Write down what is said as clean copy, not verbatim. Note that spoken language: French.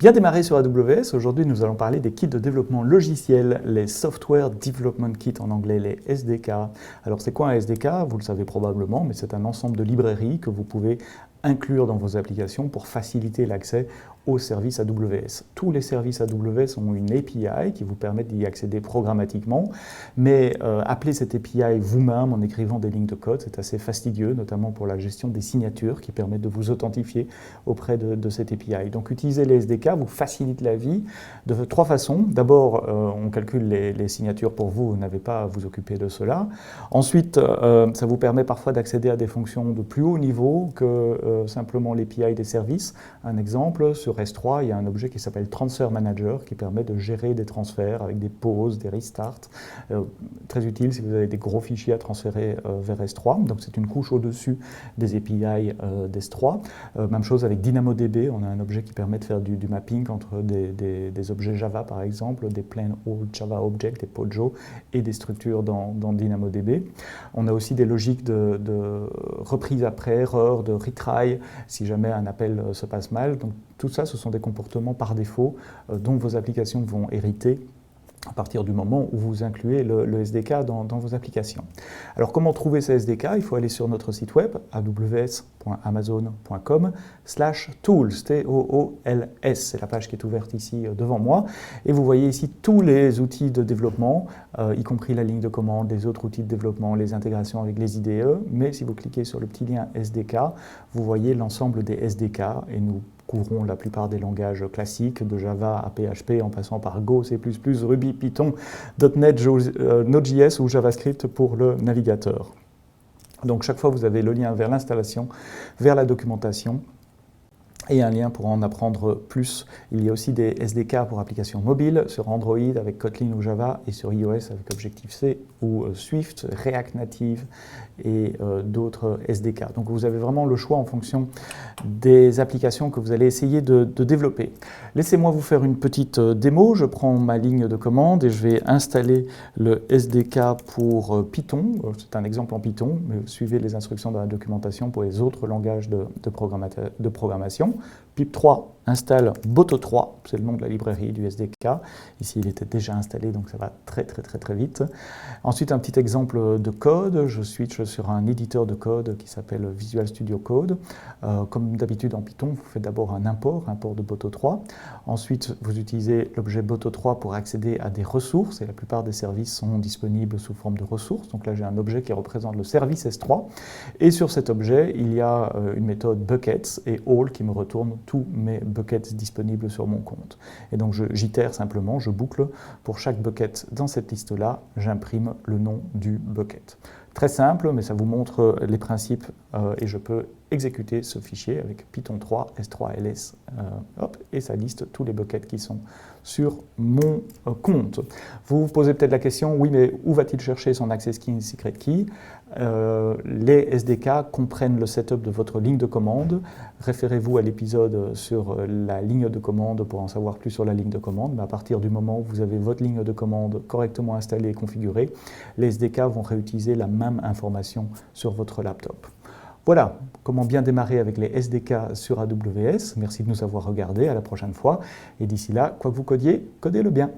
Bien démarré sur AWS, aujourd'hui nous allons parler des kits de développement logiciel, les Software Development Kits en anglais, les SDK. Alors c'est quoi un SDK? Vous le savez probablement, mais c'est un ensemble de librairies que vous pouvez inclure dans vos applications pour faciliter l'accès aux services AWS. Tous les services AWS ont une API qui vous permet d'y accéder programmatiquement, mais appelez cette API vous-même en écrivant des lignes de code, c'est assez fastidieux, notamment pour la gestion des signatures qui permettent de vous authentifier auprès de cette API. Donc utiliser les SDK vous facilite la vie de trois façons. D'abord, on calcule les signatures pour vous, vous n'avez pas à vous occuper de cela. Ensuite, ça vous permet parfois d'accéder à des fonctions de plus haut niveau que simplement l'API des services. Un exemple, sur S3, il y a un objet qui s'appelle Transfer Manager qui permet de gérer des transferts avec des pauses, des restarts. Très utile si vous avez des gros fichiers à transférer vers S3. Donc c'est une couche au-dessus des API d'S3. Même chose avec DynamoDB, on a un objet qui permet de faire du mapping entre des objets Java par exemple, des plain old Java Object, des POJO et des structures dans DynamoDB. On a aussi des logiques de reprise après erreur, de retry si jamais un appel se passe mal. Donc tout ça, ce sont des comportements par défaut dont vos applications vont hériter à partir du moment où vous incluez le SDK dans vos applications. Alors comment trouver ces SDK? Il faut aller sur notre site web aws.amazon.com/tools, T-O-O-L-S, c'est la page qui est ouverte ici devant moi, et vous voyez ici tous les outils de développement, y compris la ligne de commande, les autres outils de développement, les intégrations avec les IDE, mais si vous cliquez sur le petit lien SDK, vous voyez l'ensemble des SDK, et nous couvrons la plupart des langages classiques, de Java à PHP, en passant par Go, C++, Ruby, Python, .NET, Node.js ou JavaScript pour le navigateur. Donc chaque fois, vous avez le lien vers l'installation, vers la documentation, et un lien pour en apprendre plus. Il y a aussi des SDK pour applications mobiles sur Android avec Kotlin ou Java et sur iOS avec Objective-C ou Swift, React Native et d'autres SDK. Donc vous avez vraiment le choix en fonction des applications que vous allez essayer de développer. Laissez-moi vous faire une petite démo. Je prends ma ligne de commande et je vais installer le SDK pour Python. C'est un exemple en Python, mais suivez les instructions dans la documentation pour les autres langages de programmation. pip3 installe Boto3, c'est le nom de la librairie du SDK. Ici, il était déjà installé, donc ça va très vite. Ensuite, un petit exemple de code. Je switch sur un éditeur de code qui s'appelle Visual Studio Code. Comme d'habitude en Python, vous faites d'abord un import de Boto3. Ensuite, vous utilisez l'objet Boto3 pour accéder à des ressources, et la plupart des services sont disponibles sous forme de ressources. Donc là, j'ai un objet qui représente le service S3. Et sur cet objet, il y a une méthode buckets et all qui me retourne tous mes buckets disponibles sur mon compte. Et donc j'itère simplement, je boucle pour chaque bucket dans cette liste-là, j'imprime le nom du bucket. Très simple, mais ça vous montre les principes et je peux exécuter ce fichier avec Python 3, S3ls, et ça liste tous les buckets qui sont sur mon compte. Vous vous posez peut-être la question, oui, mais où va-t-il chercher son access key et secret key? Les SDK comprennent le setup de votre ligne de commande. Référez-vous à l'épisode sur la ligne de commande pour en savoir plus sur la ligne de commande. Mais à partir du moment où vous avez votre ligne de commande correctement installée et configurée, les SDK vont réutiliser la même information sur votre laptop. Voilà comment bien démarrer avec les SDK sur AWS. Merci de nous avoir regardés, à la prochaine fois. Et d'ici là, quoi que vous codiez, codez-le bien.